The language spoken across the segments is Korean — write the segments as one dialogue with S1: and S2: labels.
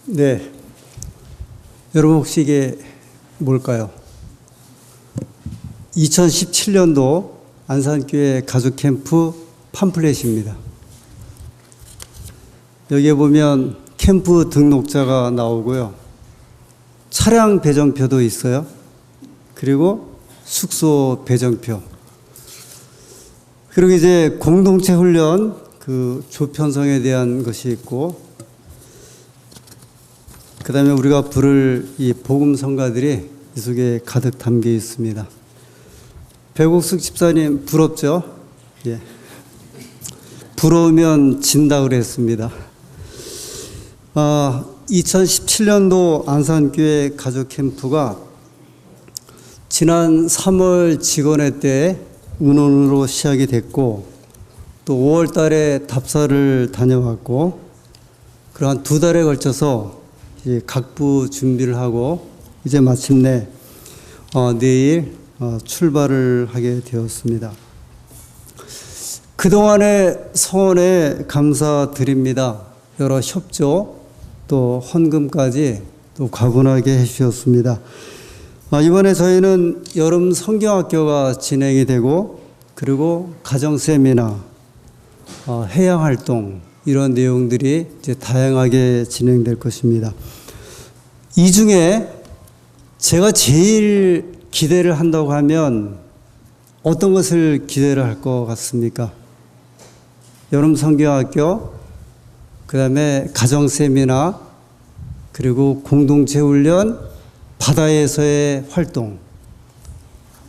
S1: 네. 여러분 혹시 이게 뭘까요? 2017년도 안산교회 가족캠프 팜플렛입니다. 여기에 보면 캠프 등록자가 나오고요. 차량 배정표도 있어요. 그리고 숙소 배정표. 그리고 이제 공동체 훈련 그 조편성에 대한 것이 있고, 그 다음에 우리가 부를 이 복음 성가들이 이 속에 가득 담겨 있습니다. 배국숙 집사님 부럽죠? 예. 부러우면 진다 그랬습니다. 2017년도 안산교회 가족 캠프가 지난 3월 직원회 때 은원으로 시작이 됐고, 또 5월 달에 답사를 다녀왔고, 그리고 한 2달에 걸쳐서 각부 준비를 하고 이제 마침내 내일 출발을 하게 되었습니다. 그동안의 성원에 감사드립니다. 여러 협조 또 헌금까지 또 과분하게 해주셨습니다. 이번에 저희는 여름 성경학교가 진행이 되고, 그리고 가정 세미나, 해양 활동, 이런 내용들이 이제 다양하게 진행될 것입니다. 이 중에 제가 제일 기대를 한다고 하면 어떤 것을 기대를 할 것 같습니까? 여름 성경학교, 그 다음에 가정 세미나, 그리고 공동체 훈련, 바다에서의 활동.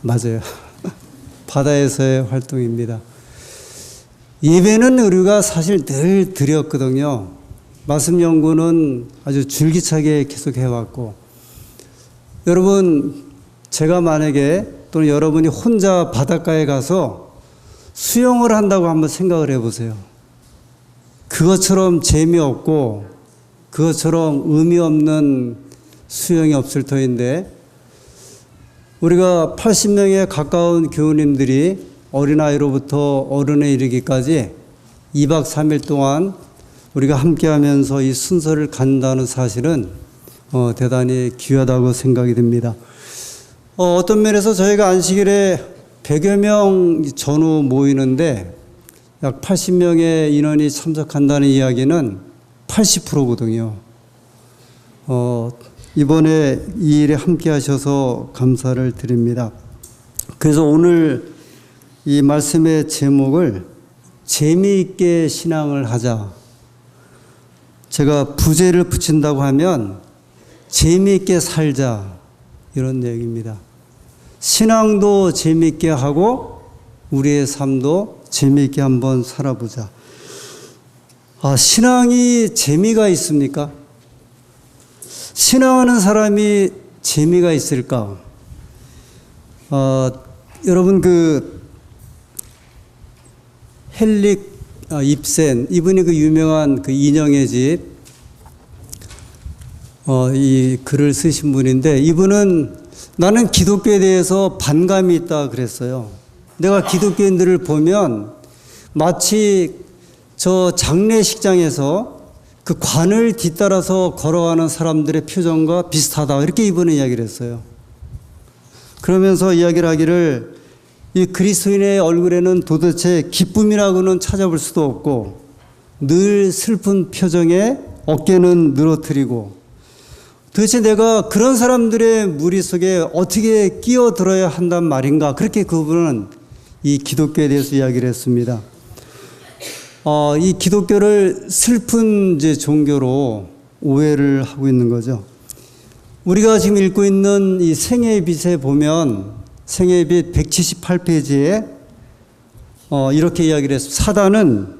S1: 맞아요. 바다에서의 활동입니다. 예배는 우리가 사실 늘 드렸거든요. 말씀 연구는 아주 줄기차게 계속 해왔고, 여러분, 제가 만약에 또는 여러분이 혼자 바닷가에 가서 수영을 한다고 한번 생각을 해보세요. 그것처럼 재미없고 그것처럼 의미 없는 수영이 없을 터인데, 우리가 80명에 가까운 교우님들이 어린아이로부터 어른에 이르기까지 2박 3일 동안 우리가 함께 하면서 이 순서를 갖는다는 사실은 대단히 귀하다고 생각이 듭니다. 어떤 면에서 저희가 안식일에 100여 명 전후 모이는데 약 80명의 인원이 참석한다는 이야기는 80%거든요. 이번에 이 일에 함께 하셔서 감사를 드립니다. 그래서 오늘 이 말씀의 제목을 재미있게 신앙을 하자. 제가 부제를 붙인다고 하면 재미있게 살자, 이런 내용입니다. 신앙도 재미있게 하고 우리의 삶도 재미있게 한번 살아보자. 신앙이 재미가 있습니까? 신앙하는 사람이 재미가 있을까? 여러분 헨릭 입센, 이분이 그 유명한 그 인형의 집, 이 글을 쓰신 분인데, 이분은 나는 기독교에 대해서 반감이 있다 그랬어요. 내가 기독교인들을 보면 마치 저 장례식장에서 그 관을 뒤따라서 걸어가는 사람들의 표정과 비슷하다, 이렇게 이분은 이야기를 했어요. 그러면서 이야기를 하기를, 이 그리스도인의 얼굴에는 도대체 기쁨이라고는 찾아볼 수도 없고 늘 슬픈 표정에 어깨는 늘어뜨리고, 도대체 내가 그런 사람들의 무리 속에 어떻게 끼어들어야 한단 말인가, 그렇게 그분은 이 기독교에 대해서 이야기를 했습니다. 이 기독교를 슬픈 이제 종교로 오해를 하고 있는 거죠. 우리가 지금 읽고 있는 이 생애의 빛에 보면, 생애의 빛 178페이지에 이렇게 이야기를 했습니다. 사단은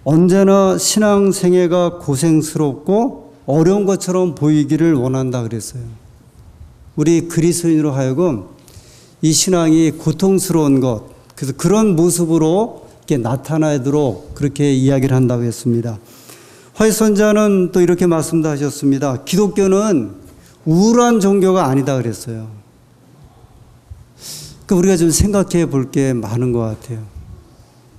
S1: 언제나 신앙 생애가 고생스럽고 어려운 것처럼 보이기를 원한다 그랬어요. 우리 그리스도인으로 하여금 이 신앙이 고통스러운 것, 그래서 그런 모습으로 이렇게 나타나도록 그렇게 이야기를 한다고 했습니다. 화이트 선자는 또 이렇게 말씀도 하셨습니다. 기독교는 우울한 종교가 아니다 그랬어요. 우리가 좀 생각해 볼 게 많은 것 같아요.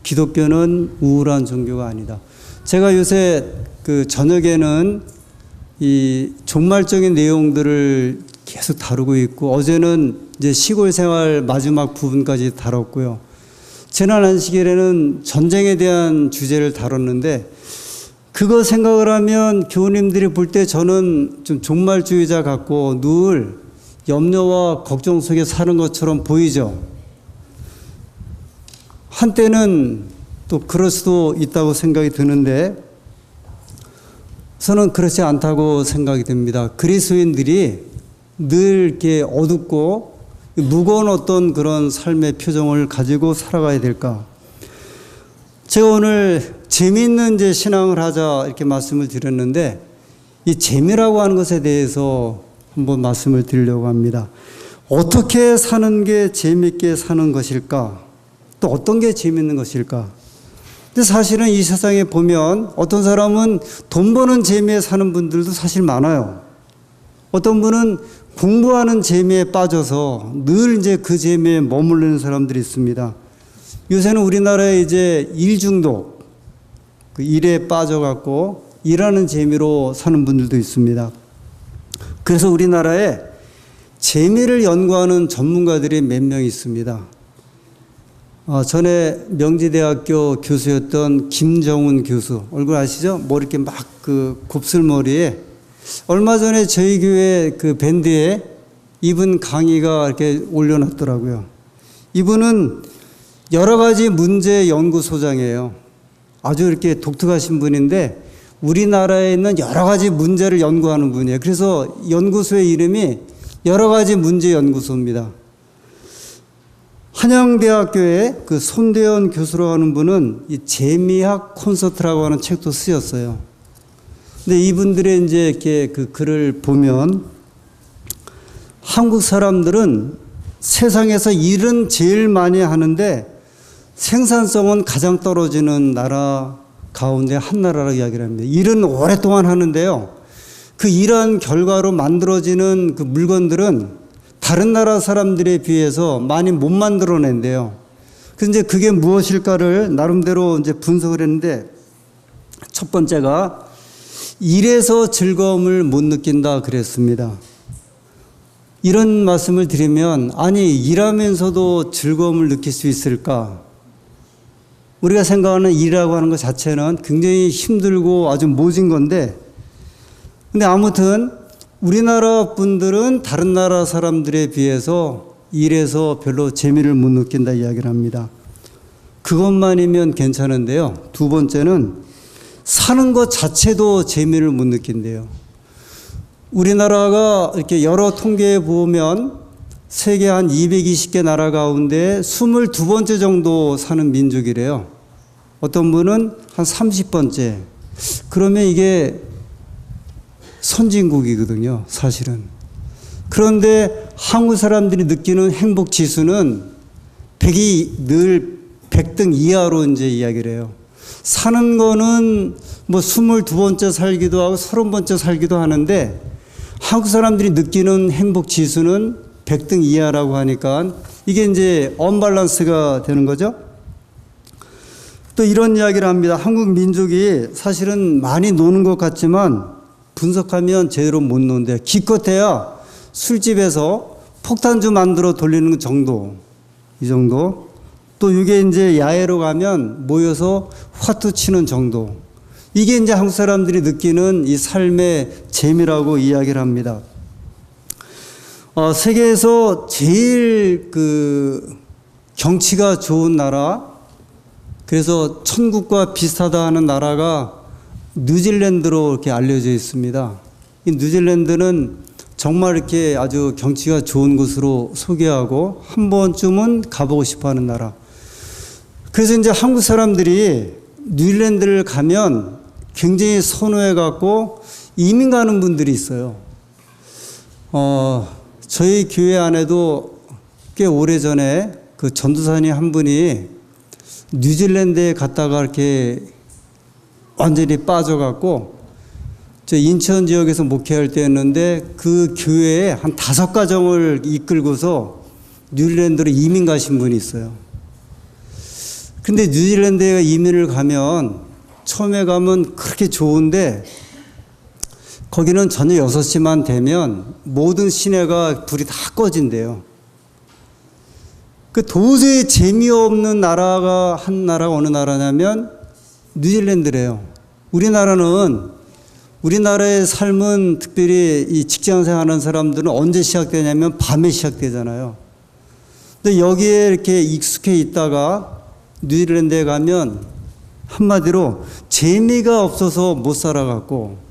S1: 기독교는 우울한 종교가 아니다. 제가 요새 그 저녁에는 이 종말적인 내용들을 계속 다루고 있고, 어제는 이제 시골 생활 마지막 부분까지 다뤘고요. 지난 안식일에는 전쟁에 대한 주제를 다뤘는데, 그거 생각을 하면 교우님들이 볼 때 저는 좀 종말주의자 같고 늘 염려와 걱정 속에 사는 것처럼 보이죠. 한때는 또 그럴 수도 있다고 생각이 드는데, 저는 그렇지 않다고 생각이 됩니다. 그리스도인들이 늘 이렇게 어둡고 무거운 어떤 그런 삶의 표정을 가지고 살아가야 될까? 제가 오늘 재미있는 이제 신앙을 하자 이렇게 말씀을 드렸는데, 이 재미라고 하는 것에 대해서 한번 말씀을 드리려고 합니다. 어떻게 사는 게 재미있게 사는 것일까? 또 어떤 게 재미있는 것일까? 근데 사실은 이 세상에 보면 어떤 사람은 돈 버는 재미에 사는 분들도 사실 많아요. 어떤 분은 공부하는 재미에 빠져서 늘 이제 그 재미에 머무르는 사람들이 있습니다. 요새는 우리나라에 이제 일 중독, 그 일에 빠져갖고 일하는 재미로 사는 분들도 있습니다. 그래서 우리나라에 재미를 연구하는 전문가들이 몇 명 있습니다. 전에 명지대학교 교수였던 김정훈 교수, 얼굴 아시죠? 머리 이렇게 막 그 곱슬머리에, 얼마 전에 저희 교회 그 밴드에 이분 강의가 이렇게 올려놨더라고요. 이분은 여러 가지 문제 연구소장이에요. 아주 이렇게 독특하신 분인데 우리나라에 있는 여러 가지 문제를 연구하는 분이에요. 그래서 연구소의 이름이 여러 가지 문제 연구소입니다. 한양대학교의 그 손대현 교수라고 하는 분은 이 재미학 콘서트라고 하는 책도 쓰셨어요. 근데 이분들의 이제 이렇게 그 글을 보면, 한국 사람들은 세상에서 일은 제일 많이 하는데 생산성은 가장 떨어지는 나라 가운데 한 나라라고 이야기를 합니다. 일은 오랫동안 하는데요, 그 일한 결과로 만들어지는 그 물건들은 다른 나라 사람들에 비해서 많이 못 만들어낸대요. 그래서 이제 그게 무엇일까를 나름대로 이제 분석을 했는데, 첫 번째가 일에서 즐거움을 못 느낀다 그랬습니다. 이런 말씀을 드리면, 아니 일하면서도 즐거움을 느낄 수 있을까? 우리가 생각하는 일이라고 하는 것 자체는 굉장히 힘들고 아주 모진 건데, 근데 아무튼 우리나라 분들은 다른 나라 사람들에 비해서 일에서 별로 재미를 못 느낀다 이야기를 합니다. 그것만이면 괜찮은데요. 두 번째는 사는 것 자체도 재미를 못 느낀대요. 우리나라가 이렇게 여러 통계에 보면 세계 한 220개 나라 가운데 22번째 정도 사는 민족이래요. 어떤 분은 한 30번째. 그러면 이게 선진국이거든요, 사실은. 그런데 한국 사람들이 느끼는 행복 지수는 100이 늘 100등 이하로 이제 이야기를 해요. 사는 거는 뭐 22번째 살기도 하고 30번째 살기도 하는데, 한국 사람들이 느끼는 행복 지수는 100등 이하라고 하니까 이게 이제 언밸런스가 되는 거죠. 또 이런 이야기를 합니다. 한국 민족이 사실은 많이 노는 것 같지만 분석하면 제대로 못 노는데, 기껏해야 술집에서 폭탄주 만들어 돌리는 정도, 이 정도. 또 이게 이제 야외로 가면 모여서 화투 치는 정도. 이게 이제 한국 사람들이 느끼는 이 삶의 재미라고 이야기를 합니다. 세계에서 제일 그 경치가 좋은 나라, 그래서 천국과 비슷하다 하는 나라가 뉴질랜드로 이렇게 알려져 있습니다. 이 뉴질랜드는 정말 이렇게 아주 경치가 좋은 곳으로 소개하고 한 번쯤은 가보고 싶어 하는 나라. 그래서 이제 한국 사람들이 뉴질랜드를 가면 굉장히 선호해 갖고 이민 가는 분들이 있어요. 저희 교회 안에도 꽤 오래전에 그 전도사님 한 분이 뉴질랜드에 갔다가 이렇게 완전히 빠져갖고, 저 인천 지역에서 목회할 때였는데 그 교회에 한 5가정을 이끌고서 뉴질랜드로 이민 가신 분이 있어요. 근데 뉴질랜드에 이민을 가면 처음에 가면 그렇게 좋은데 거기는 저녁 6시만 되면 모든 시내가 불이 다 꺼진대요. 그 도저히 재미없는 나라가 한 나라가 어느 나라냐면 뉴질랜드래요. 우리나라의 삶은 특별히 이 직장생활 하는 사람들은 언제 시작되냐면 밤에 시작되잖아요. 근데 여기에 이렇게 익숙해 있다가 뉴질랜드에 가면 한마디로 재미가 없어서 못 살아갖고,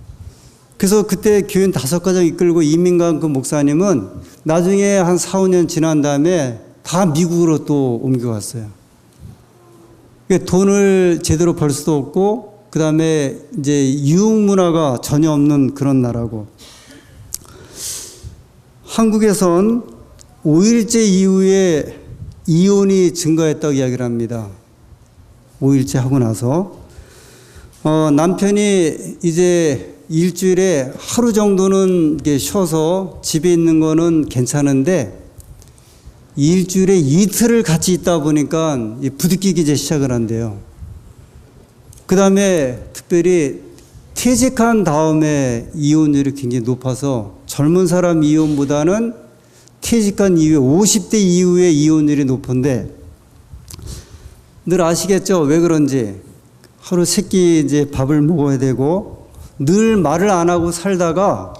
S1: 그래서 그때 교인 5가정 이끌고 이민 간 그 목사님은 나중에 한 4, 5년 지난 다음에 다 미국으로 또 옮겨갔어요. 돈을 제대로 벌 수도 없고, 그 다음에 이제 유흥 문화가 전혀 없는 그런 나라고. 한국에선 5일째 이후에 이혼이 증가했다고 이야기를 합니다. 5일째 하고 나서. 남편이 이제 일주일에 하루 정도는 이렇게 쉬어서 집에 있는 거는 괜찮은데, 일주일에 이틀을 같이 있다 보니까 부딪히기 이제 시작을 한대요. 그 다음에 특별히 퇴직한 다음에 이혼율이 굉장히 높아서 젊은 사람 이혼보다는 퇴직한 이후에 50대 이후에 이혼율이 높은데, 늘 아시겠죠? 왜 그런지. 하루 세끼 이제 밥을 먹어야 되고 늘 말을 안 하고 살다가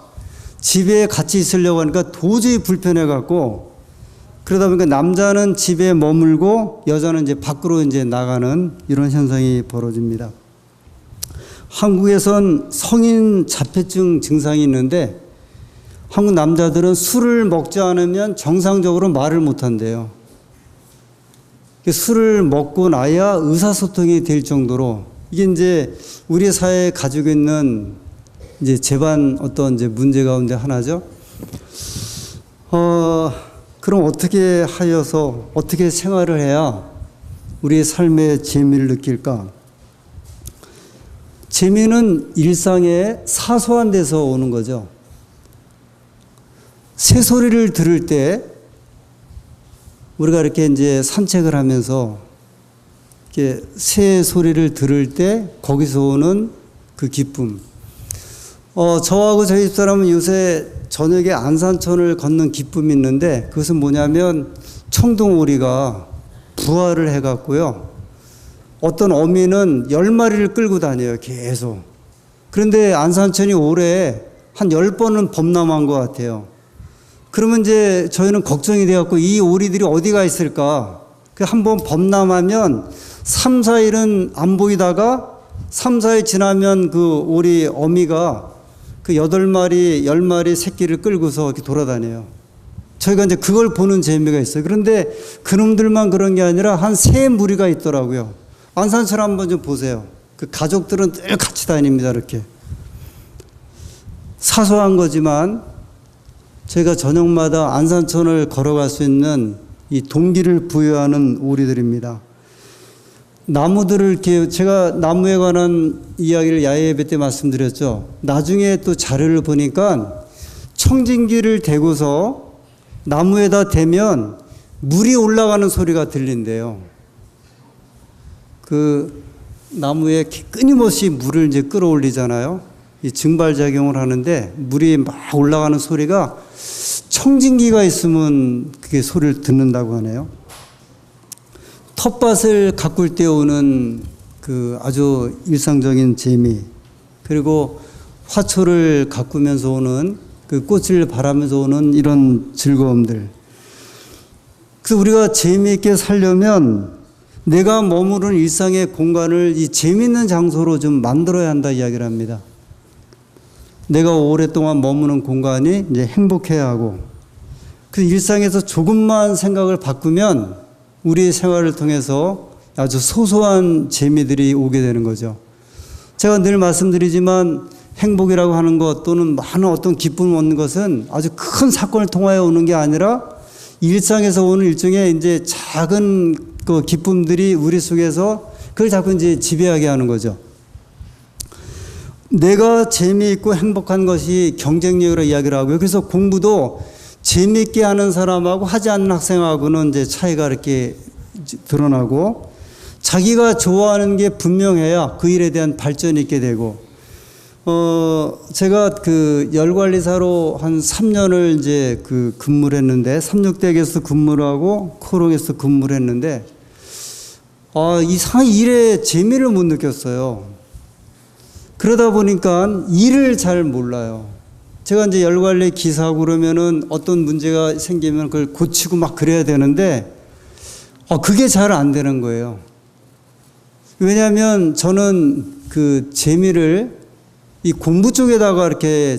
S1: 집에 같이 있으려고 하니까 도저히 불편해갖고, 그러다 보니까 남자는 집에 머물고 여자는 이제 밖으로 이제 나가는 이런 현상이 벌어집니다. 한국에선 성인 자폐증 증상이 있는데 한국 남자들은 술을 먹지 않으면 정상적으로 말을 못 한대요. 술을 먹고 나야 의사소통이 될 정도로, 이게 이제 우리 사회에 가지고 있는 이제 재반 어떤 이제 문제 가운데 하나죠. 그럼 어떻게 하여서 어떻게 생활을 해야 우리의 삶의 재미를 느낄까? 재미는 일상의 사소한 데서 오는 거죠. 새소리를 들을 때 우리가 이렇게 이제 산책을 하면서 이렇게 새 소리를 들을 때 거기서 오는 그 기쁨. 저하고 저희 집사람은 요새 저녁에 안산천을 걷는 기쁨이 있는데, 그것은 뭐냐면 청둥오리가 부화를 해갖고요. 어떤 어미는 10마리를 끌고 다녀요, 계속. 그런데 안산천이 올해 한 10번은 범람한 것 같아요. 그러면 이제 저희는 걱정이 돼갖고 이 오리들이 어디가 있을까? 한번 범람하면 3, 4일은 안 보이다가 3, 4일 지나면 그 오리 어미가 그 8마리, 10마리 새끼를 끌고서 이렇게 돌아다녀요. 저희가 이제 그걸 보는 재미가 있어요. 그런데 그놈들만 그런 게 아니라 한 3무리가 있더라고요. 안산천 한번 좀 보세요. 그 가족들은 늘 같이 다닙니다, 이렇게. 사소한 거지만 저희가 저녁마다 안산천을 걸어갈 수 있는 이 동기를 부여하는 오리들입니다. 나무들을 이렇게, 제가 나무에 관한 이야기를 야외 예배 때 말씀드렸죠. 나중에 또 자료를 보니까 청진기를 대고서 나무에다 대면 물이 올라가는 소리가 들린대요. 그 나무에 끊임없이 물을 이제 끌어올리잖아요. 이 증발작용을 하는데 물이 막 올라가는 소리가 청진기가 있으면 그게 소리를 듣는다고 하네요. 텃밭을 가꿀 때 오는 그 아주 일상적인 재미, 그리고 화초를 가꾸면서 오는 그 꽃을 바라면서 오는 이런 즐거움들. 그래서 우리가 재미있게 살려면 내가 머무르는 일상의 공간을 이 재미있는 장소로 좀 만들어야 한다 이야기를 합니다. 내가 오랫동안 머무는 공간이 이제 행복해야 하고, 그 일상에서 조금만 생각을 바꾸면 우리의 생활을 통해서 아주 소소한 재미들이 오게 되는 거죠. 제가 늘 말씀드리지만 행복이라고 하는 것 또는 많은 어떤 기쁨을 얻는 것은 아주 큰 사건을 통하여 오는 게 아니라 일상에서 오는 일종의 이제 작은 그 기쁨들이 우리 속에서 그걸 자꾸 이제 지배하게 하는 거죠. 내가 재미있고 행복한 것이 경쟁력이라고 이야기를 하고요. 그래서 공부도 재미있게 하는 사람하고 하지 않는 학생하고는 이제 차이가 이렇게 드러나고, 자기가 좋아하는 게 분명해야 그 일에 대한 발전이 있게 되고, 제가 그 열관리사로 한 3년을 이제 그 근무를 했는데, 삼육대에서 근무를 하고 코롱에서 근무를 했는데, 이상하게 일에 재미를 못 느꼈어요. 그러다 보니까 일을 잘 몰라요. 제가 이제 열관리 기사하고 그러면은 어떤 문제가 생기면 그걸 고치고 막 그래야 되는데, 그게 잘 안 되는 거예요. 왜냐하면 저는 그 재미를 이 공부 쪽에다가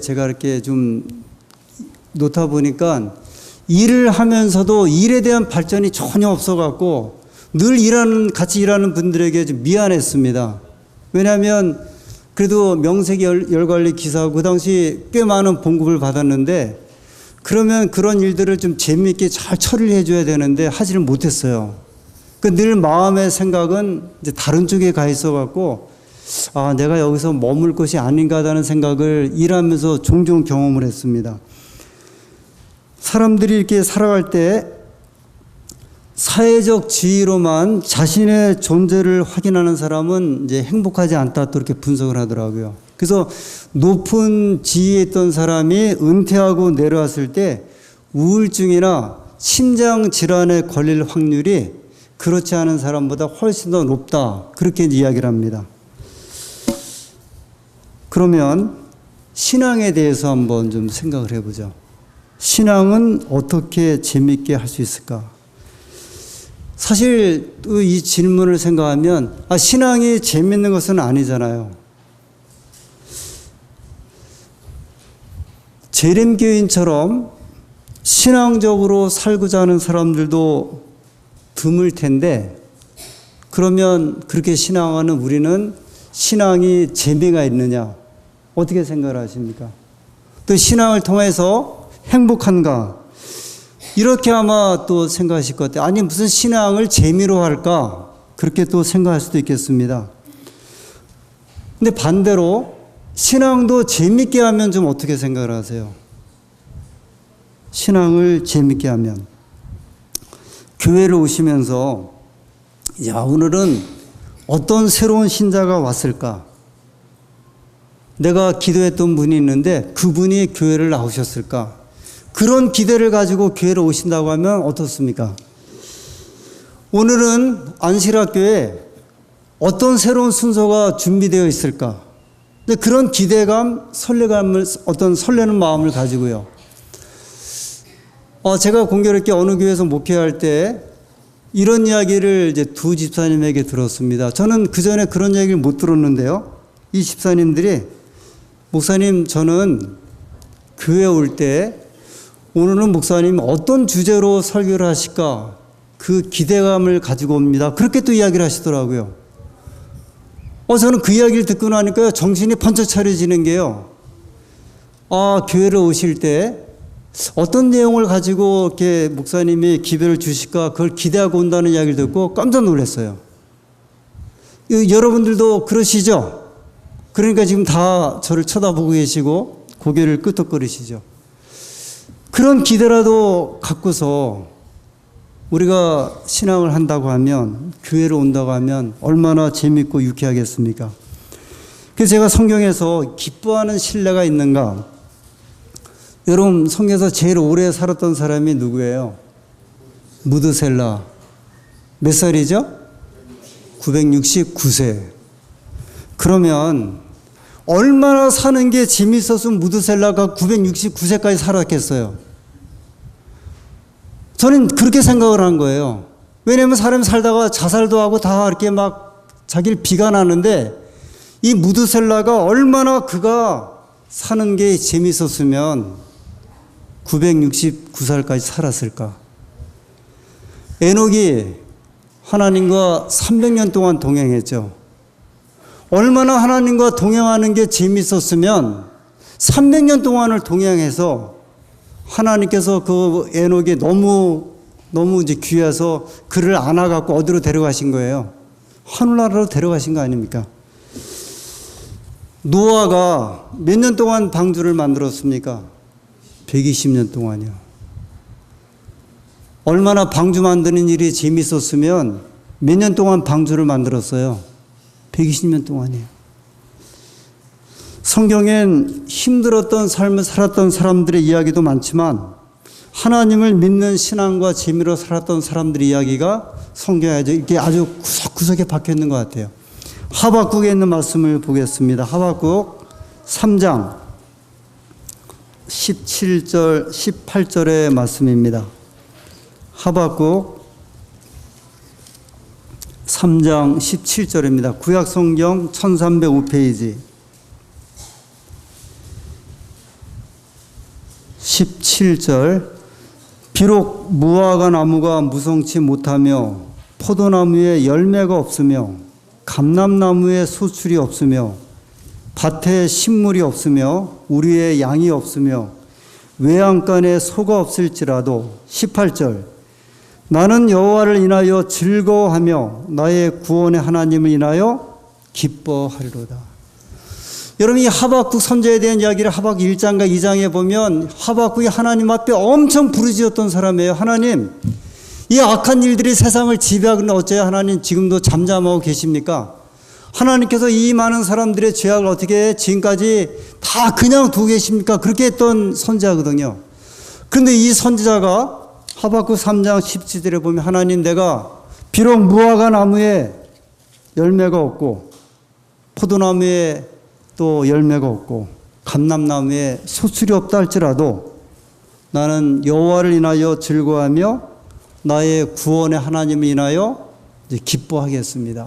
S1: 제가 이렇게 좀 놓다 보니까 일을 하면서도 일에 대한 발전이 전혀 없어갖고 늘 같이 일하는 분들에게 좀 미안했습니다. 왜냐하면 그래도 명색이 열관리 기사하고 그 당시 꽤 많은 봉급을 받았는데, 그러면 그런 일들을 좀 재미있게 잘 처리를 해줘야 되는데 하지를 못했어요. 늘 마음의 생각은 이제 다른 쪽에 가 있어갖고, 내가 여기서 머물 것이 아닌가라는 생각을 일하면서 종종 경험을 했습니다. 사람들이 이렇게 살아갈 때 사회적 지위로만 자신의 존재를 확인하는 사람은 이제 행복하지 않다, 또 이렇게 분석을 하더라고요. 그래서 높은 지위에 있던 사람이 은퇴하고 내려왔을 때 우울증이나 심장 질환에 걸릴 확률이 그렇지 않은 사람보다 훨씬 더 높다, 그렇게 이야기를 합니다. 그러면 신앙에 대해서 한번 좀 생각을 해보죠. 신앙은 어떻게 재미있게 할 수 있을까? 사실 이 질문을 생각하면 신앙이 재밌는 것은 아니잖아요. 재림교인처럼 신앙적으로 살고자 하는 사람들도 드물 텐데, 그러면 그렇게 신앙하는 우리는 신앙이 재미가 있느냐, 어떻게 생각을 하십니까? 또 신앙을 통해서 행복한가, 이렇게 아마 또 생각하실 것 같아요. 아니, 무슨 신앙을 재미로 할까, 그렇게 또 생각할 수도 있겠습니다. 근데 반대로 신앙도 재밌게 하면 좀 어떻게 생각을 하세요? 신앙을 재밌게 하면, 교회를 오시면서 오늘은 어떤 새로운 신자가 왔을까? 내가 기도했던 분이 있는데 그분이 교회를 나오셨을까? 그런 기대를 가지고 교회를 오신다고 하면 어떻습니까? 오늘은 안실학교에 어떤 새로운 순서가 준비되어 있을까? 근데 그런 기대감, 설레감을, 어떤 설레는 마음을 가지고요. 제가 공교롭게 어느 교회에서 목회할 때 이런 이야기를 이제 두 집사님에게 들었습니다. 저는 그 전에 그런 이야기를 못 들었는데요. 이 집사님들이, 목사님, 저는 교회 올 때 오늘은 목사님 어떤 주제로 설교를 하실까, 그 기대감을 가지고 옵니다, 그렇게 또 이야기를 하시더라고요. 저는 그 이야기를 듣고 나니까 정신이 번쩍 차려지는 게요. 교회를 오실 때 어떤 내용을 가지고 이렇게 목사님이 기별을 주실까, 그걸 기대하고 온다는 이야기를 듣고 깜짝 놀랐어요. 여러분들도 그러시죠? 그러니까 지금 다 저를 쳐다보고 계시고 고개를 끄덕거리시죠. 그런 기대라도 갖고서 우리가 신앙을 한다고 하면, 교회를 온다고 하면 얼마나 재밌고 유쾌하겠습니까? 그래서 제가 성경에서 기뻐하는 신뢰가 있는가, 여러분 성경에서 제일 오래 살았던 사람이 누구예요? 무드셀라. 몇 살이죠? 969세. 그러면 얼마나 사는 게 재밌었으면 무드셀라가 969세까지 살았겠어요? 저는 그렇게 생각을 한 거예요. 왜냐하면 사람이 살다가 자살도 하고 다 이렇게 막 자기를 비관하는데, 이 무드셀라가 얼마나 그가 사는 게 재밌었으면 969살까지 살았을까? 에녹이 하나님과 300년 동안 동행했죠. 얼마나 하나님과 동행하는 게 재밌었으면 300년 동안을 동행해서 하나님께서 그 에녹이 너무 이제 귀해서 그를 안아갖고 어디로 데려가신 거예요? 하늘나라로 데려가신 거 아닙니까? 노아가 몇 년 동안 방주를 만들었습니까? 120년 동안이요. 얼마나 방주 만드는 일이 재밌었으면 몇 년 동안 방주를 만들었어요? 120년 동안이에요. 성경엔 힘들었던 삶을 살았던 사람들의 이야기도 많지만 하나님을 믿는 신앙과 재미로 살았던 사람들의 이야기가 성경에 이렇게 아주 구석구석에 박혀 있는 것 같아요. 하박국에 있는 말씀을 보겠습니다. 하박국 3장 17절, 18절의 말씀입니다. 하박국 3장 17절입니다. 구약성경 1305페이지 17절. 비록 무화과 나무가 무성치 못하며 포도나무에 열매가 없으며 감람나무에 소출이 없으며 밭에 식물이 없으며 우리의 양이 없으며 외양간에 소가 없을지라도 18절. 나는 여호와를 인하여 즐거워하며 나의 구원의 하나님을 인하여 기뻐하리로다. 여러분, 이 하박국 선지자에 대한 이야기를 하박국 1장과 2장에 보면 하박국이 하나님 앞에 엄청 부르짖었던 사람이에요. 하나님, 이 악한 일들이 세상을 지배하는데 어째야 하나님 지금도 잠잠하고 계십니까? 하나님께서 이 많은 사람들의 죄악을 어떻게 지금까지 다 그냥 두고 계십니까? 그렇게 했던 선지자거든요. 그런데 이 선지자가 하박국 3장 17절에 보면 하나님, 내가 비록 무화과 나무에 열매가 없고 포도나무에 또 열매가 없고 감람나무에 소출이 없다 할지라도 나는 여호와를 인하여 즐거워하며 나의 구원의 하나님을 인하여 기뻐하겠습니다.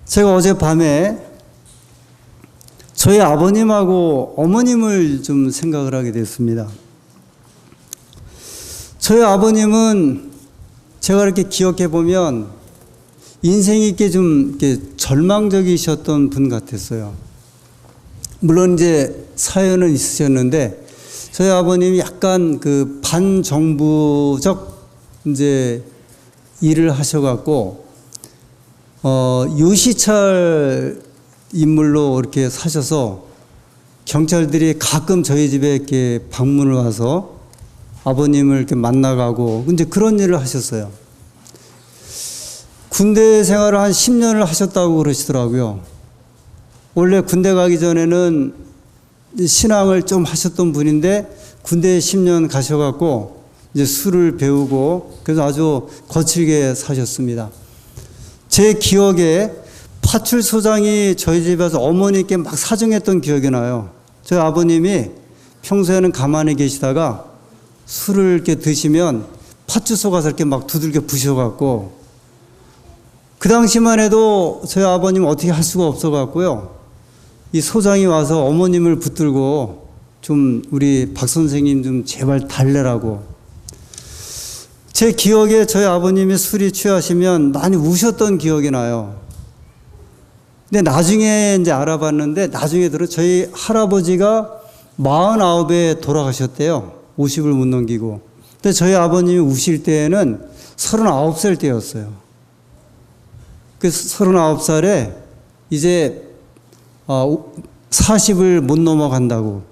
S1: 제가 어젯밤에 저희 아버님하고 어머님을 좀 생각을 하게 됐습니다. 저희 아버님은 제가 이렇게 기억해 보면 인생이 이렇게 좀 이렇게 절망적이셨던 분 같았어요. 물론 이제 사연은 있으셨는데 저희 아버님이 약간 그 반정부적 이제 일을 하셔갖고 유시찰 인물로 이렇게 사셔서 경찰들이 가끔 저희 집에 이렇게 방문을 와서 아버님을 이렇게 만나가고 이제 그런 일을 하셨어요. 군대 생활을 한 10년을 하셨다고 그러시더라고요. 원래 군대 가기 전에는 신앙을 좀 하셨던 분인데 군대에 10년 가셔갖고 이제 술을 배우고 그래서 아주 거칠게 사셨습니다. 제 기억에 파출소장이 저희 집에서 어머니께 막 사정했던 기억이 나요. 저희 아버님이 평소에는 가만히 계시다가 술을 이렇게 드시면 파출소 가서 이렇게 막 두들겨 부셔갖고 그 당시만 해도 저희 아버님 어떻게 할 수가 없어갖고요. 이 소장이 와서 어머님을 붙들고 좀 우리 박 선생님 좀 제발 달래라고. 제 기억에 저희 아버님이 술이 취하시면 많이 우셨던 기억이 나요. 근데 나중에 이제 알아봤는데 나중에 들어 저희 할아버지가 49에 돌아가셨대요. 50을 못 넘기고. 근데 저희 아버님이 우실 때에는 39살 때였어요. 그 39살에 이제 40을 못 넘어간다고.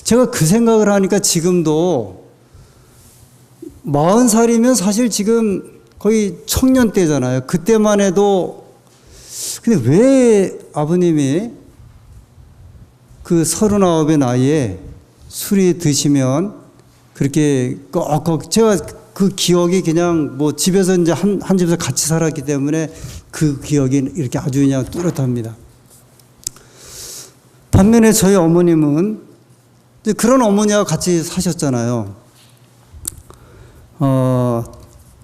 S1: 제가 그 생각을 하니까 지금도 40살이면 사실 지금 거의 청년 때잖아요. 그때만 해도. 근데 왜 아버님이 그 39의 나이에 술이 드시면 그렇게 꺽꺽, 제가 그 기억이 그냥 뭐 집에서 이제 한 집에서 같이 살았기 때문에 그 기억이 이렇게 아주 그냥 뚜렷합니다. 반면에 저희 어머님은 그런 어머니와 같이 사셨잖아요.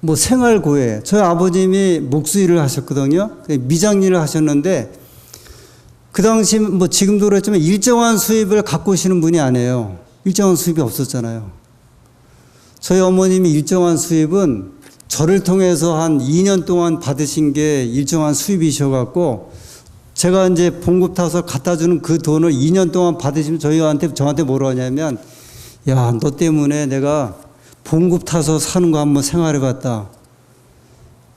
S1: 뭐 생활고에 저희 아버님이 목수일을 하셨거든요. 미장일을 하셨는데 그 당시 뭐 지금도 그렇지만 일정한 수입을 갖고 오시는 분이 아니에요. 일정한 수입이 없었잖아요. 저희 어머님이 일정한 수입은 저를 통해서 한 2년 동안 받으신 게 일정한 수입이셔갖고 제가 이제 봉급 타서 갖다 주는 그 돈을 2년 동안 받으시면 저한테 뭐라 하냐면, 야, 너 때문에 내가 봉급 타서 사는 거 한번 생활해봤다.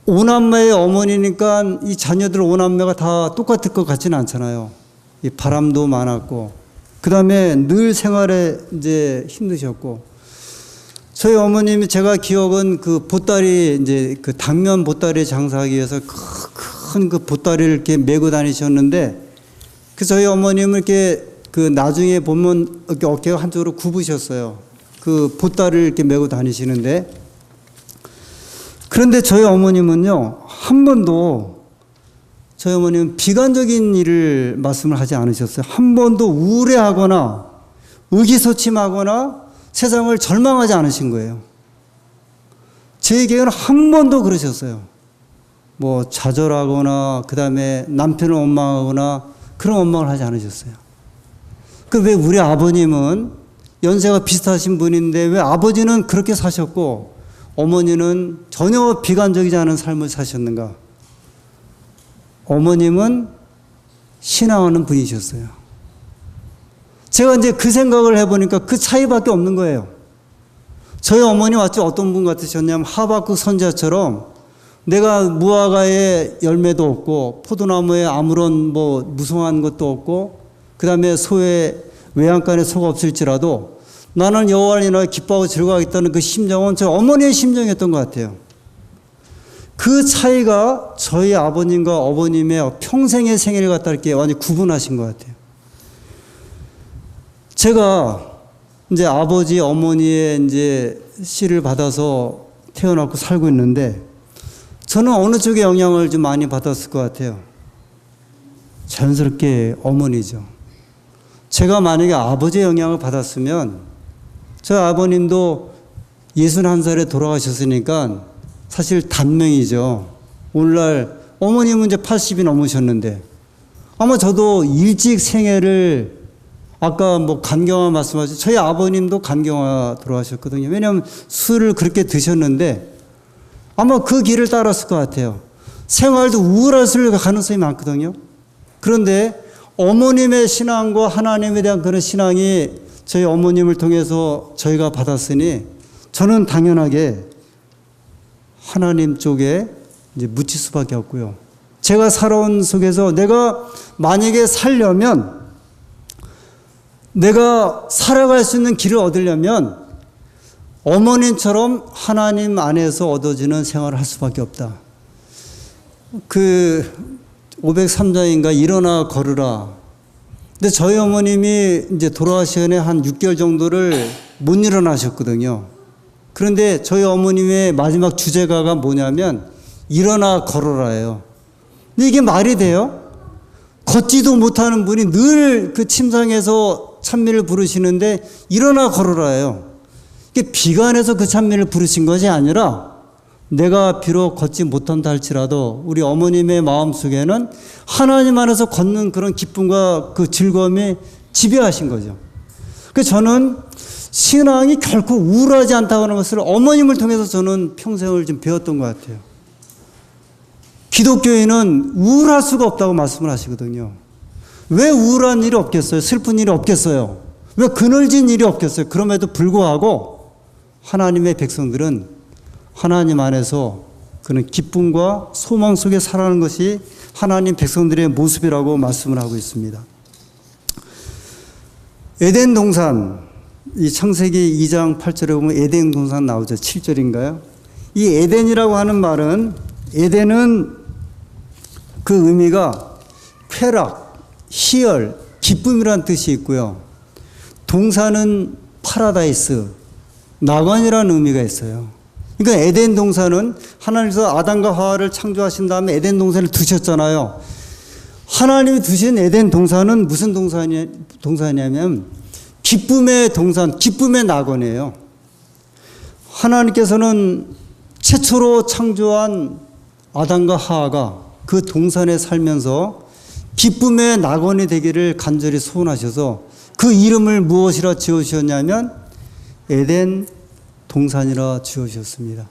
S1: 오남매의 어머니니까 이 자녀들 오남매가 다 똑같을 것 같지는 않잖아요. 이 바람도 많았고, 그 다음에 늘 생활에 이제 힘드셨고, 저희 어머님이 제가 기억은 그 보따리 이제 그 당면 보따리 장사하기 위해서 큰 큰 그 보따리를 이렇게 메고 다니셨는데 그 저희 어머님을 이렇게 그 나중에 보면 이렇게 어깨가 한쪽으로 굽으셨어요. 그 보따리를 이렇게 메고 다니시는데 그런데 저희 어머님은요 한 번도 저희 어머님은 비관적인 일을 말씀을 하지 않으셨어요. 한 번도 우울해하거나 의기소침하거나 세상을 절망하지 않으신 거예요. 저에게는 한 번도 그러셨어요. 뭐 좌절하거나 그 다음에 남편을 원망하거나 그런 원망을 하지 않으셨어요. 그 왜 우리 아버님은 연세가 비슷하신 분인데 왜 아버지는 그렇게 사셨고 어머니는 전혀 비관적이지 않은 삶을 사셨는가? 어머님은 신앙하는 분이셨어요. 제가 이제 그 생각을 해보니까 그 차이밖에 없는 거예요. 저희 어머니 마치 어떤 분 같으셨냐면 하박국 선지자처럼 내가 무화과에 열매도 없고 포도나무에 아무런 뭐 무성한 것도 없고 그 다음에 소의 외양간에 소가 없을지라도 나는 여호와를 인하여 기뻐하고 즐거워하겠다는 그 심정은 저희 어머니의 심정이었던 것 같아요. 그 차이가 저희 아버님과 어머님의 평생의 생애를 갖다 이렇게 완전히 구분하신 것 같아요. 제가 이제 아버지, 어머니의 이제 씨를 받아서 태어났고 살고 있는데 저는 어느 쪽에 영향을 좀 많이 받았을 것 같아요. 자연스럽게 어머니죠. 제가 만약에 아버지의 영향을 받았으면 저희 아버님도 61살에 돌아가셨으니까 사실 단명이죠. 오늘날 어머님은 이제 80이 넘으셨는데 아마 저도 일찍 생애를 아까 뭐 간경화 말씀하셨죠. 저희 아버님도 간경화 돌아가셨거든요. 왜냐하면 술을 그렇게 드셨는데 아마 그 길을 따랐을 것 같아요. 생활도 우울했을 가능성이 많거든요. 그런데 어머님의 신앙과 하나님에 대한 그런 신앙이 저희 어머님을 통해서 저희가 받았으니 저는 당연하게 하나님 쪽에 이제 묻힐 수밖에 없고요. 제가 살아온 속에서 내가 만약에 살려면 내가 살아갈 수 있는 길을 얻으려면 어머님처럼 하나님 안에서 얻어지는 생활을 할 수밖에 없다. 그 503장인가 일어나 걸으라. 근데 저희 어머님이 이제 돌아가시기 전에 한 6개월 정도를 못 일어나셨거든요. 그런데 저희 어머님의 마지막 주제가가 뭐냐면 일어나 걸어라예요. 근데 이게 말이 돼요? 걷지도 못하는 분이 늘 그 침상에서 찬미를 부르시는데 일어나 걸어라예요. 이게 비관해서 그 찬미를 부르신 것이 아니라 내가 비록 걷지 못한다 할지라도 우리 어머님의 마음속에는 하나님 안에서 걷는 그런 기쁨과 그 즐거움이 지배하신 거죠. 그래서 저는 신앙이 결코 우울하지 않다고 하는 것을 어머님을 통해서 저는 평생을 좀 배웠던 것 같아요. 기독교인은 우울할 수가 없다고 말씀을 하시거든요. 왜 우울한 일이 없겠어요? 슬픈 일이 없겠어요? 왜 그늘진 일이 없겠어요? 그럼에도 불구하고 하나님의 백성들은 하나님 안에서 그런 기쁨과 소망 속에 살아가는 것이 하나님 백성들의 모습이라고 말씀을 하고 있습니다. 에덴 동산, 이 창세기 2장 8절에 보면 에덴 동산 나오죠. 7절인가요? 이 에덴이라고 하는 말은 에덴은 그 의미가 쾌락, 희열, 기쁨이라는 뜻이 있고요. 동산은 파라다이스, 낙원이라는 의미가 있어요. 그러니까 에덴 동산은 하나님께서 아담과 하와를 창조하신 다음에 에덴 동산을 두셨잖아요. 하나님이 두신 에덴 동산은 무슨 동산이냐면 기쁨의 동산, 기쁨의 낙원이에요. 하나님께서는 최초로 창조한 아담과 하와가 그 동산에 살면서 기쁨의 낙원이 되기를 간절히 소원하셔서 그 이름을 무엇이라 지어주셨냐면 에덴 동산이라 지어주셨습니다.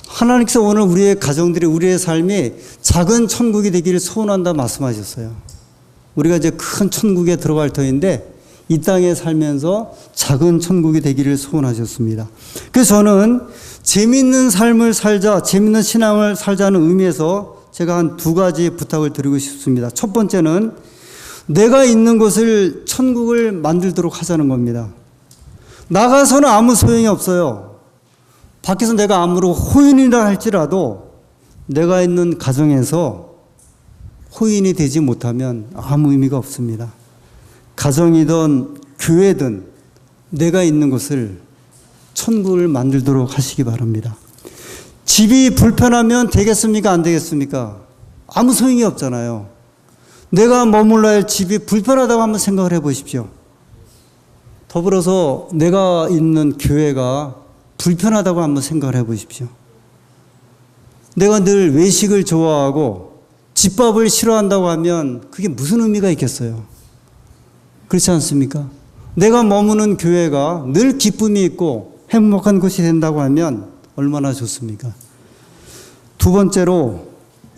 S1: 하나님께서 오늘 우리의 가정들이 우리의 삶이 작은 천국이 되기를 소원한다 말씀하셨어요. 우리가 이제 큰 천국에 들어갈 터인데 이 땅에 살면서 작은 천국이 되기를 소원하셨습니다. 그래서 저는 재미있는 삶을 살자, 재미있는 신앙을 살자는 의미에서 제가 한 두 가지 부탁을 드리고 싶습니다. 첫 번째는 내가 있는 곳을 천국을 만들도록 하자는 겁니다. 나가서는 아무 소용이 없어요. 밖에서 내가 아무리 호인이라 할지라도 내가 있는 가정에서 호인이 되지 못하면 아무 의미가 없습니다. 가정이든 교회든 내가 있는 곳을 천국을 만들도록 하시기 바랍니다. 집이 불편하면 되겠습니까? 안 되겠습니까? 아무 소용이 없잖아요. 내가 머물러야 할 집이 불편하다고 한번 생각을 해 보십시오. 더불어서 내가 있는 교회가 불편하다고 한번 생각을 해 보십시오. 내가 늘 외식을 좋아하고 집밥을 싫어한다고 하면 그게 무슨 의미가 있겠어요? 그렇지 않습니까? 내가 머무는 교회가 늘 기쁨이 있고 행복한 곳이 된다고 하면 얼마나 좋습니까? 두 번째로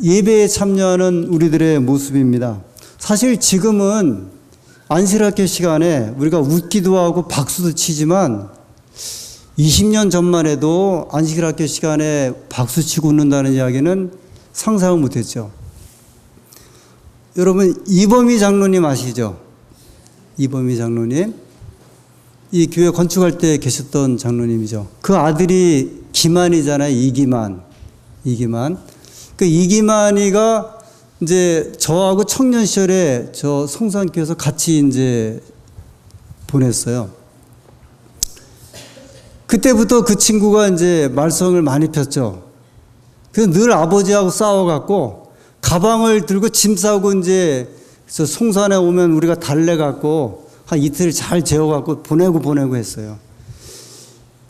S1: 예배에 참여하는 우리들의 모습입니다. 사실 지금은 안식학교 시간에 우리가 웃기도 하고 박수도 치지만 20년 전만 해도 안식학교 시간에 박수 치고 웃는다는 이야기는 상상을 못했죠. 여러분 이범희 장로님 아시죠? 이범희 장로님, 이 교회 건축할 때 계셨던 장로님이죠. 그 아들이 기만이잖아요. 이기만. 그 이기만이가 이제 저하고 청년 시절에 저 성산교에서 같이 이제 보냈어요. 그때부터 그 친구가 이제 말썽을 많이 폈죠. 그래서 늘 아버지하고 싸워갖고 가방을 들고 짐 싸고 이제 저 송산에 오면 우리가 달래갖고 한 이틀 잘 재워갖고 보내고 했어요.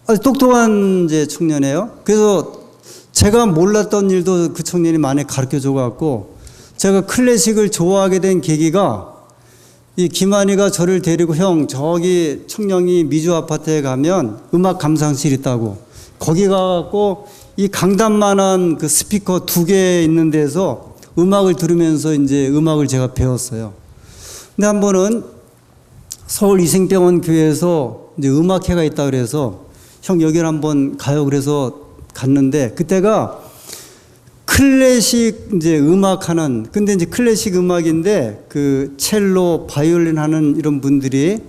S1: 아주 똑똑한 이제 청년이에요. 그래서 제가 몰랐던 일도 그 청년이 많이 가르쳐 줘갖고 제가 클래식을 좋아하게 된 계기가 이 김한이가 저를 데리고 형 저기 청량리 미주 아파트에 가면 음악 감상실 있다고 거기 가갖고 이 강단만한 그 스피커 2개 있는 데서 음악을 들으면서 이제 음악을 제가 배웠어요. 근데 한 번은 서울 이생병원 교회에서 이제 음악회가 있다 그래서 형 여기를 한번 가요 그래서 갔는데 그때가 클래식 이제 음악하는 근데 이제 클래식 음악인데 그 첼로, 바이올린 하는 이런 분들이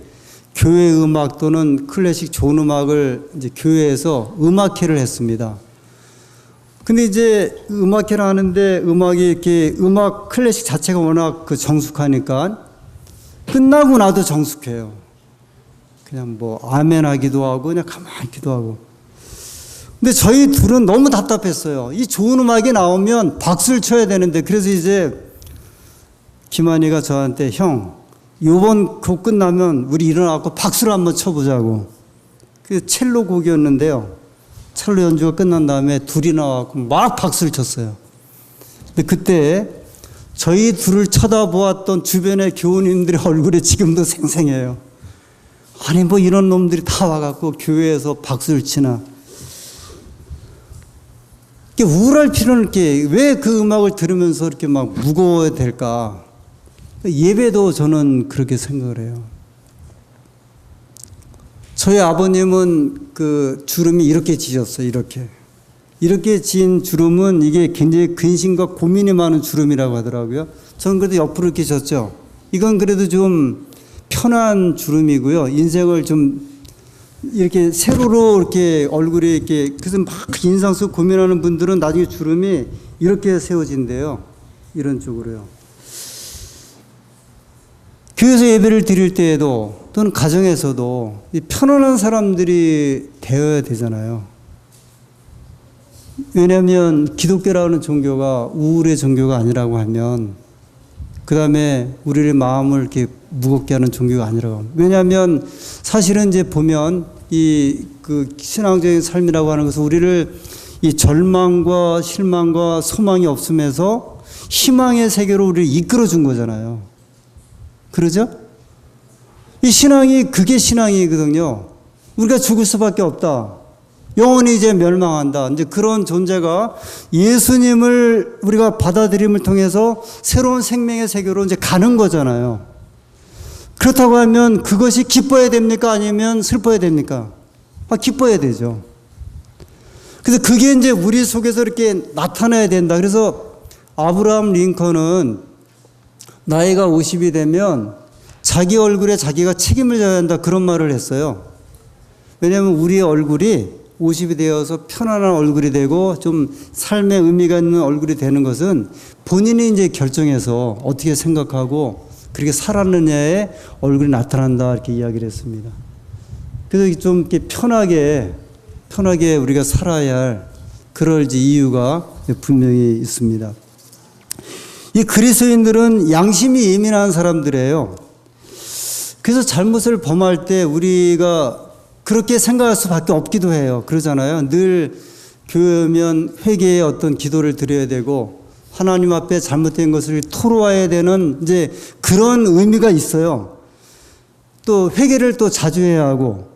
S1: 교회 음악 또는 클래식 좋은 음악을 이제 교회에서 음악회를 했습니다. 근데 이제 음악회를 하는데 음악이 이렇게 음악 클래식 자체가 워낙 그 정숙하니까 끝나고 나도 정숙해요. 그냥 뭐 아멘 하기도 하고 그냥 가만히 있기도 하고. 근데 저희 둘은 너무 답답했어요. 이 좋은 음악이 나오면 박수를 쳐야 되는데 그래서 이제 김한이가 저한테 형 요번 곡 끝나면 우리 일어나고 박수를 한번 쳐보자고. 그 첼로 곡이었는데요. 첼로 연주가 끝난 다음에 둘이 나와서 막 박수를 쳤어요. 근데 그때 저희 둘을 쳐다보았던 주변의 교우님들의 얼굴이 지금도 생생해요. 아니 뭐 이런 놈들이 다 와갖고 교회에서 박수를 치나. 우울할 필요는 이렇게 왜 그 음악을 들으면서 이렇게 막 무거워야 될까? 예배도 저는 그렇게 생각을 해요. 저희 아버님은 그 주름이 이렇게 지셨어요. 이렇게 지은 주름은 이게 굉장히 근심과 고민이 많은 주름이라고 하더라고요. 저는 그래도 옆으로 이렇게 졌죠. 이건 그래도 좀 편한 주름이고요. 인생을 좀 이렇게 세로로 이렇게 얼굴이 이렇게 그래서 막 인상 쓰고 고민하는 분들은 나중에 주름이 이렇게 세워진대요. 이런 쪽으로요. 교회에서 예배를 드릴 때에도 또는 가정에서도 편안한 사람들이 되어야 되잖아요. 왜냐하면 기독교라는 종교가 우울의 종교가 아니라고 하면 그 다음에 우리의 마음을 이렇게 무겁게 하는 종교가 아니라고 합니다. 왜냐하면 사실은 이제 보면 이 그 신앙적인 삶이라고 하는 것은 우리를 이 절망과 실망과 소망이 없음에서 희망의 세계로 우리를 이끌어 준 거잖아요. 그러죠? 이 신앙이 그게 신앙이거든요. 우리가 죽을 수밖에 없다. 영원히 이제 멸망한다. 이제 그런 존재가 예수님을 우리가 받아들임을 통해서 새로운 생명의 세계로 이제 가는 거잖아요. 그렇다고 하면 그것이 기뻐야 됩니까? 아니면 슬퍼야 됩니까? 기뻐야 되죠. 그래서 그게 이제 우리 속에서 이렇게 나타나야 된다. 그래서 아브라함 링컨은 나이가 50이 되면 자기 얼굴에 자기가 책임을 져야 한다. 그런 말을 했어요. 왜냐하면 우리의 얼굴이 50이 되어서 편안한 얼굴이 되고 좀 삶의 의미가 있는 얼굴이 되는 것은 본인이 이제 결정해서 어떻게 생각하고 그렇게 살았느냐에 얼굴이 나타난다 이렇게 이야기를 했습니다. 그래서 좀 이렇게 편하게 우리가 살아야 할 그럴 이유가 분명히 있습니다. 이 그리스도인들은 양심이 예민한 사람들이에요. 그래서 잘못을 범할 때 우리가 그렇게 생각할 수밖에 없기도 해요. 그러잖아요. 늘 교회면 회개의 어떤 기도를 드려야 되고 하나님 앞에 잘못된 것을 토로해야 되는 이제 그런 의미가 있어요. 또 회개를 또 자주 해야 하고,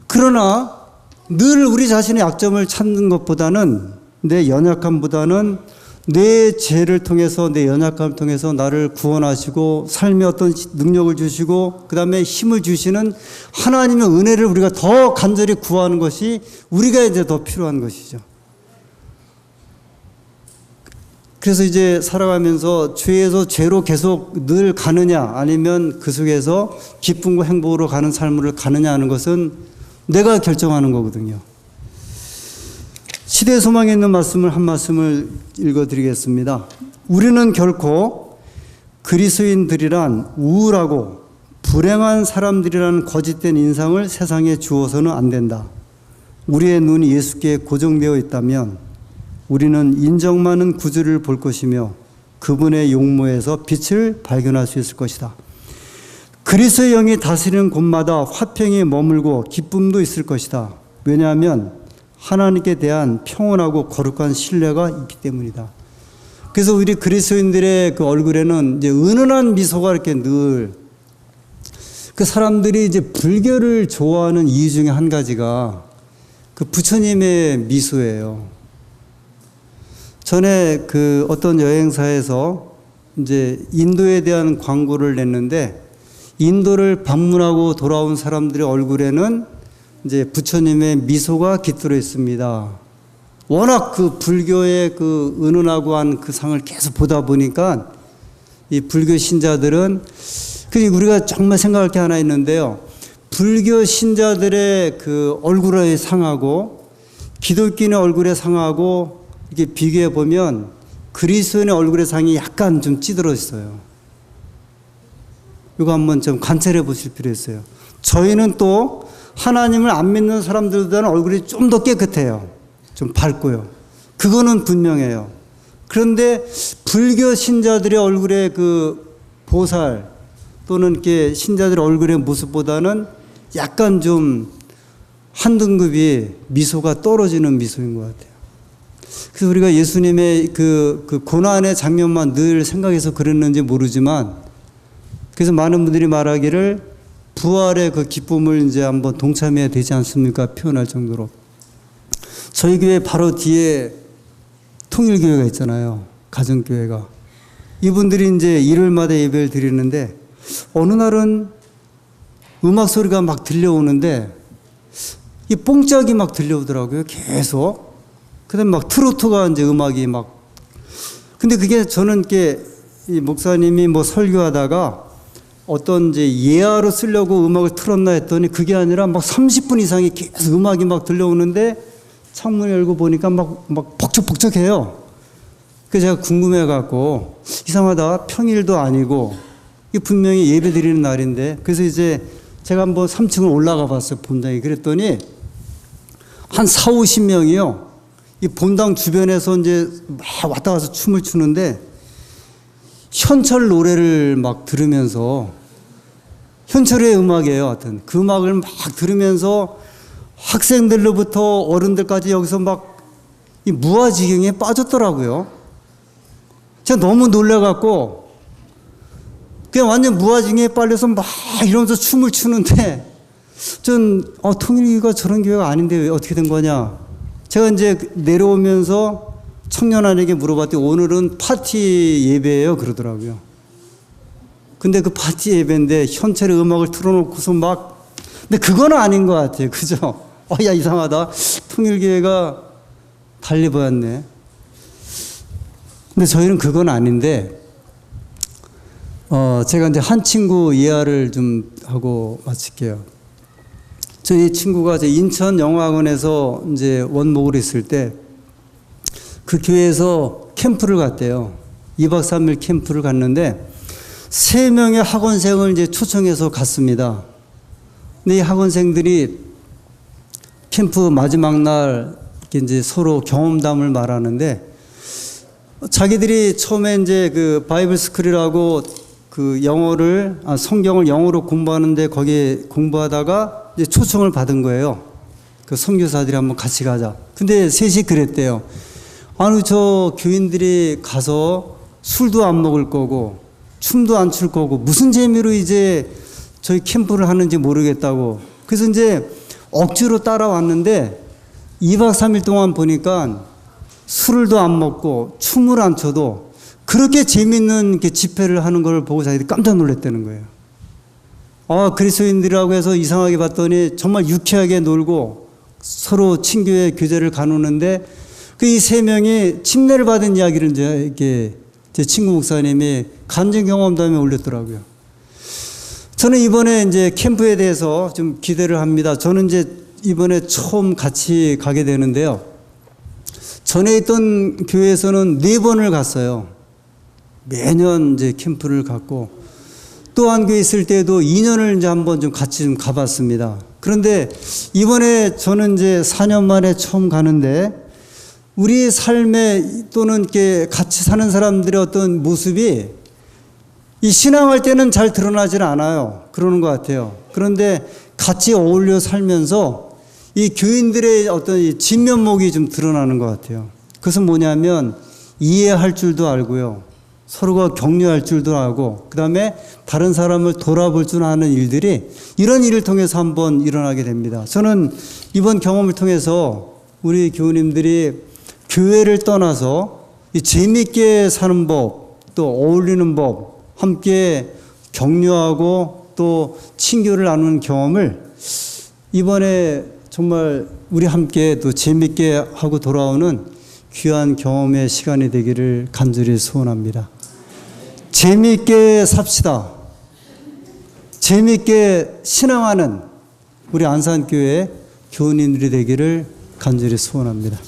S1: 그러나 늘 우리 자신의 약점을 찾는 것보다는, 내 연약함보다는 내 죄를 통해서, 내 연약함을 통해서 나를 구원하시고 삶의 어떤 능력을 주시고 그 다음에 힘을 주시는 하나님의 은혜를 우리가 더 간절히 구하는 것이 우리가 이제 더 필요한 것이죠. 그래서 이제 살아가면서 죄에서 죄로 계속 늘 가느냐 아니면 그 속에서 기쁨과 행복으로 가는 삶을 가느냐 하는 것은 내가 결정하는 거거든요. 시대 소망에 있는 말씀을 한 말씀을 읽어드리겠습니다. 우리는 결코 그리스도인들이란 우울하고 불행한 사람들이라는 거짓된 인상을 세상에 주어서는 안 된다. 우리의 눈이 예수께 고정되어 있다면 우리는 인정 많은 구주를 볼 것이며 그분의 용모에서 빛을 발견할 수 있을 것이다. 그리스도의 영이 다스리는 곳마다 화평이 머물고 기쁨도 있을 것이다. 왜냐하면 하나님께 대한 평온하고 거룩한 신뢰가 있기 때문이다. 그래서 우리 그리스도인들의 그 얼굴에는 이제 은은한 미소가 이렇게 늘, 그 사람들이 이제 불교를 좋아하는 이유 중에 한 가지가 그 부처님의 미소예요. 전에 그 어떤 여행사에서 이제 인도에 대한 광고를 냈는데 인도를 방문하고 돌아온 사람들의 얼굴에는 이제 부처님의 미소가 깃들어 있습니다. 워낙 그 불교의 그 은은하고 한 그 상을 계속 보다 보니까 이 불교 신자들은, 그리고 우리가 정말 생각할 게 하나 있는데요. 불교 신자들의 그 얼굴의 상하고 기독교인의 얼굴의 상하고 이렇게 비교해 보면 그리스도인의 얼굴의 상이 약간 좀 찌들어 있어요. 이거 한번 좀 관찰해 보실 필요 있어요. 저희는 또 하나님을 안 믿는 사람들보다는 얼굴이 좀 더 깨끗해요. 좀 밝고요. 그거는 분명해요. 그런데 불교 신자들의 얼굴의 그 보살 또는 이렇게 신자들의 얼굴의 모습보다는 약간 좀 한 등급이 미소가 떨어지는 미소인 것 같아요. 그래서 우리가 예수님의 그 고난의 장면만 늘 생각해서 그랬는지 모르지만, 그래서 많은 분들이 말하기를 부활의 그 기쁨을 이제 한번 동참해야 되지 않습니까? 표현할 정도로. 저희 교회 바로 뒤에 통일교회가 있잖아요. 가정교회가. 이분들이 이제 일요일마다 예배를 드리는데 어느 날은 음악 소리가 막 들려오는데 이 뽕짝이 막 들려오더라고요. 계속. 그 다음에 막 트로트가 이제 음악이 막. 근데 그게 저는 이렇게 이 목사님이 뭐 설교하다가 어떤 이제 예화로 쓰려고 음악을 틀었나 했더니 그게 아니라 막 30분 이상이 계속 음악이 막 들려오는데 창문 열고 보니까 막 벅적벅적해요. 그래서 제가 궁금해갖고 이상하다. 평일도 아니고 이 분명히 예배 드리는 날인데, 그래서 이제 제가 한번 3층을 올라가 봤어요. 본당에. 그랬더니 한 4, 50명이요. 이 본당 주변에서 이제 막 왔다 가서 춤을 추는데 현철 노래를 막 들으면서, 현철의 음악이에요. 하여튼 그 음악을 막 들으면서 학생들로부터 어른들까지 여기서 막 이 무아지경에 빠졌더라고요. 제가 너무 놀라갖고 그냥 완전 무아지경에 빠져서 막 이러면서 춤을 추는데 전 통일교가 저런 교회가 아닌데 왜 어떻게 된 거냐. 제가 이제 내려오면서 청년안에게 물어봤더니 오늘은 파티 예배예요 그러더라고요. 근데 그 파티 예배인데 현철의 음악을 틀어놓고서 막, 근데 그건 아닌 것 같아요. 그죠? 야, 이상하다. 통일교회가 달리 보였네. 근데 저희는 그건 아닌데, 제가 이제 한 친구 이야를 좀 하고 마칠게요. 저희 친구가 인천 영어학원에서 이제 원목으로 있을 때 그 교회에서 캠프를 갔대요. 2박 3일 캠프를 갔는데 3명의 학원생을 이제 초청해서 갔습니다. 근데 이 학원생들이 캠프 마지막 날 이제 서로 경험담을 말하는데 자기들이 처음에 이제 그 바이블 스쿨이라고 그 성경을 영어로 공부하는데 거기에 공부하다가 이제 초청을 받은 거예요. 그 선교사들이 한번 같이 가자. 근데 셋이 그랬대요. 아니, 저 교인들이 가서 술도 안 먹을 거고, 춤도 안 출 거고, 무슨 재미로 이제 저희 캠프를 하는지 모르겠다고. 그래서 이제 억지로 따라왔는데 2박 3일 동안 보니까 술도 안 먹고 춤을 안 춰도 그렇게 재밌는 집회를 하는 걸 보고 자기들이 깜짝 놀랐다는 거예요. 그리스도인들이라고 해서 이상하게 봤더니 정말 유쾌하게 놀고 서로 친교회 교제를 가누는데 그 이 3명이 침례를 받은 이야기를 이제 이렇게 제 친구 목사님이 간증 경험담에 올렸더라고요. 저는 이번에 이제 캠프에 대해서 좀 기대를 합니다. 저는 이제 이번에 처음 같이 가게 되는데요. 전에 있던 교회에서는 4번을 갔어요. 매년 이제 캠프를 갔고, 또 한 교회 있을 때도 2년을 이제 한번 좀 같이 좀 가봤습니다. 그런데 이번에 저는 이제 4년 만에 처음 가는데 우리 삶에 또는 이렇게 같이 사는 사람들의 어떤 모습이 이 신앙할 때는 잘 드러나질 않아요. 그러는 것 같아요. 그런데 같이 어울려 살면서 이 교인들의 어떤 이 진면목이 좀 드러나는 것 같아요. 그것은 뭐냐면 이해할 줄도 알고요. 서로가 격려할 줄도 알고, 그 다음에 다른 사람을 돌아볼 줄 아는 일들이 이런 일을 통해서 한번 일어나게 됩니다. 저는 이번 경험을 통해서 우리 교우님들이 교회를 떠나서 이 재미있게 사는 법, 또 어울리는 법, 함께 격려하고 또 친교를 나누는 경험을 이번에 정말 우리 함께 또 재미있게 하고 돌아오는 귀한 경험의 시간이 되기를 간절히 소원합니다. 재미있게 삽시다. 재미있게 신앙하는 우리 안산교회 교우님들이 되기를 간절히 소원합니다.